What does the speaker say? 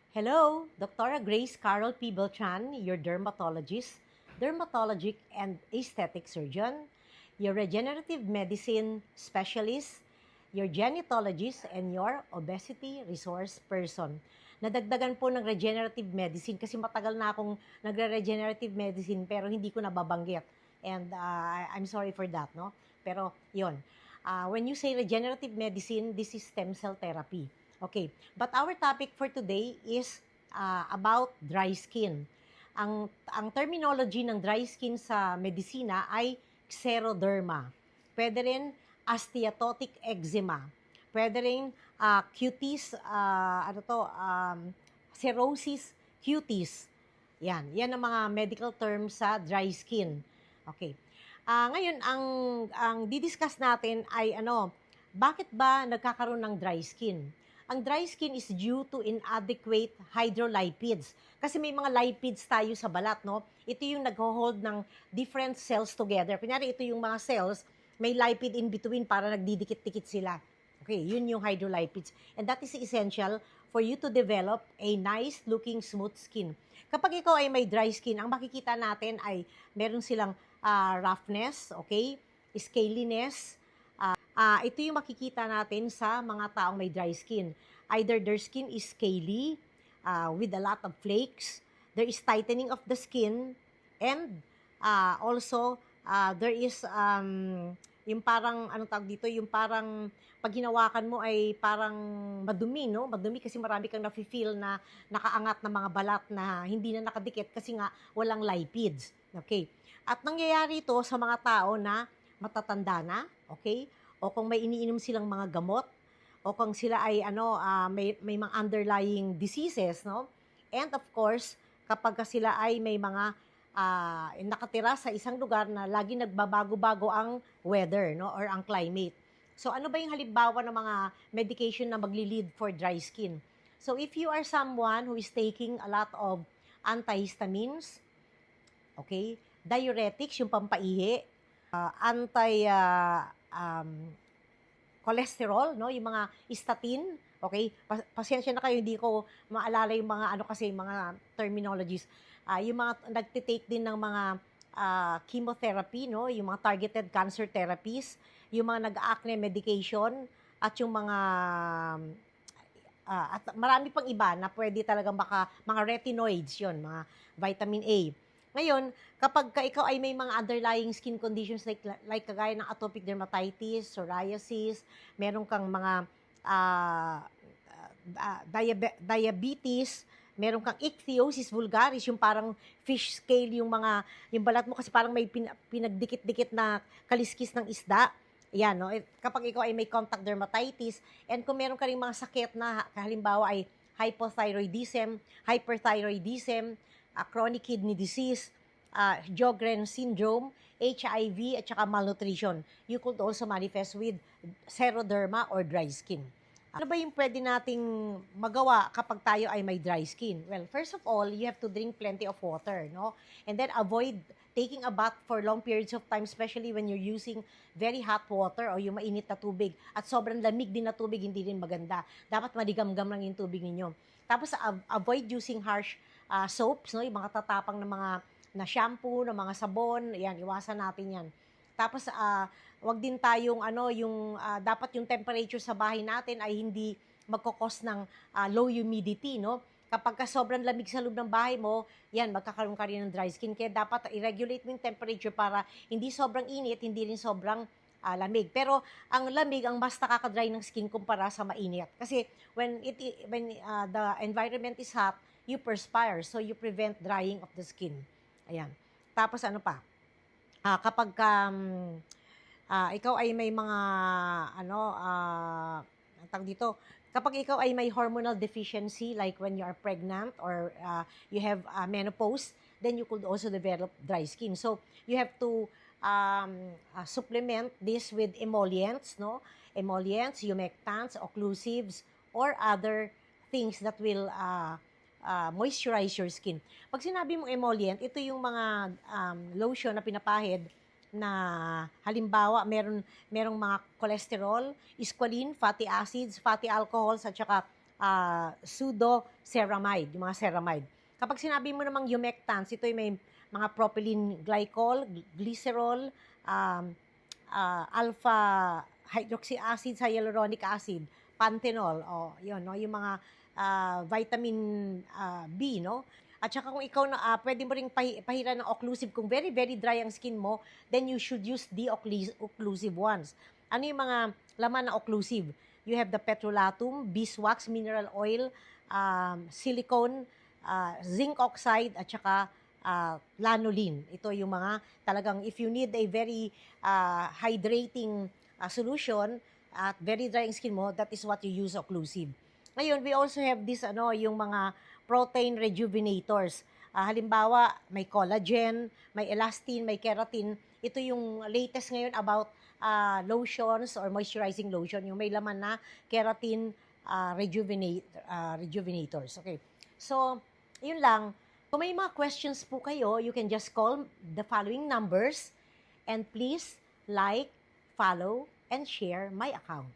Hello, Dr. Grace Carol P. Beltran, your dermatologist, dermatologic and aesthetic surgeon, your regenerative medicine specialist, your genetologist, and your obesity resource person. Nadagdagan po ng regenerative medicine kasi matagal na akong nagre-regenerative medicine pero hindi ko nababanggit. And I'm sorry for that, no? Pero yon. When you say regenerative medicine, this is stem cell therapy. Okay, but our topic for today is about dry skin. Ang terminology ng dry skin sa medisina ay xeroderma. Pwede rin steatotic eczema. Pwede rin cutis, cirrhosis cutis. Yan ang mga medical terms sa dry skin. Okay. Ngayon, ang didiscuss natin ay bakit ba nagkakaroon ng dry skin? Ang dry skin is due to inadequate hydrolipids. Kasi may mga lipids tayo sa balat, no? Ito yung nag-hold ng different cells together. Kunyari, ito yung mga cells, may lipid in between para nagdidikit-dikit sila. Okay, yun yung hydrolipids. And that is essential for you to develop a nice-looking smooth skin. Kapag ikaw ay may dry skin, ang makikita natin ay meron silang roughness, okay? Scaliness, ito yung makikita natin sa mga taong may dry skin. Either their skin is scaly, with a lot of flakes, there is tightening of the skin, and also, there is, yung parang, tawag dito, yung parang, pag hinawakan mo ay parang madumi, no? Madumi kasi marami kang nafe-feel na nakaangat na mga balat na hindi na nakadikit kasi nga walang lipids. Okay? At nangyayari ito sa mga tao na matatanda na, okay? O kung may iniinom silang mga gamot, o kung sila ay may mga underlying diseases, no? And of course, kapag sila ay may mga nakatira sa isang lugar na lagi nagbabago-bago ang weather, no, or ang climate. So ano ba yung halimbawa ng mga medication na magli-lead for dry skin? So if you are someone who is taking a lot of antihistamines, okay, diuretics, yung pampaihi, anti cholesterol, no, yung mga statin, okay? Pasensya na kayo, hindi ko maalala yung mga kasi mga terminologies. Yung mga nagte-take din ng mga chemotherapy, no, yung mga targeted cancer therapies, yung mga nag-acne medication, at yung mga at marami pang iba na pwede talagang mga retinoids yon, mga vitamin A. Ngayon, kapag ikaw ay may mga underlying skin conditions like kagaya ng atopic dermatitis, psoriasis, meron kang mga diabetes, meron kang ichthyosis vulgaris, yung parang fish scale yung balat mo kasi parang may pinagdikit-dikit na kaliskis ng isda. Yan, no? Kapag ikaw ay may contact dermatitis, and kung meron ka rin mga sakit na halimbawa ay hypothyroidism, hyperthyroidism, chronic kidney disease, Sjogren's syndrome, HIV, at saka malnutrition. You could also manifest with xeroderma or dry skin. Ano ba yung pwede nating magawa kapag tayo ay may dry skin? Well, first of all, you have to drink plenty of water, no? And then avoid taking a bath for long periods of time, especially when you're using very hot water o yung mainit na tubig. At sobrang lamig din na tubig, hindi rin maganda. Dapat maligam-gam lang yung tubig ninyo. Tapos, avoid using harsh soaps, no? Yung mga tatapang na mga na shampoo, na mga sabon, yan, iwasan natin yan. Tapos, wag din tayong dapat yung temperature sa bahay natin ay hindi magkakos ng low humidity, no? Kapag sobrang lamig sa loob ng bahay mo, yan, magkakaroon ka rin ng dry skin. Kaya dapat i-regulate mo yung temperature para hindi sobrang init, hindi rin sobrang lamig. Pero ang lamig ang mas nakaka-dry ng skin kumpara sa mainit. Kasi when the environment is hot, you perspire, so you prevent drying of the skin. Ayan. Tapos ano pa? Kapag ikaw ay may mga ang tawag dito, kapag ikaw ay may hormonal deficiency like when you are pregnant or you have menopause, then you could also develop dry skin. So you have to supplement this with emollients, no? Emollients, humectants, occlusives, or other things that will moisturize your skin. Pag sinabi mong emollient, ito yung mga lotion na pinapahid na halimbawa merong mga cholesterol, squalene, fatty acids, fatty alcohols, at saka pseudoceramide, yung mga ceramide. Kapag sinabi mo namang humectants, ito yung may mga propylene glycol, glycerol, um, alpha hydroxy acid, hyaluronic acid, panthenol, yun, no, yung mga vitamin B, no? At saka kung ikaw na pwede mo ring pahiran ng occlusive kung very very dry ang skin mo, then you should use the occlusive ones. Ano yung mga laman na occlusive? You have the petrolatum, beeswax, mineral oil, silicone, zinc oxide, at saka lanolin. Ito yung mga talagang if you need a very hydrating solution at very dry ang skin mo, that is what you use occlusive. Ngayon, we also have this yung mga protein rejuvenators. Halimbawa, may collagen, may elastin, may keratin. Ito yung latest ngayon about lotions or moisturizing lotion, yung may laman na keratin rejuvenators. Okay. So, yun lang. Kung may mga questions po kayo, you can just call the following numbers and please like, follow, and share my account.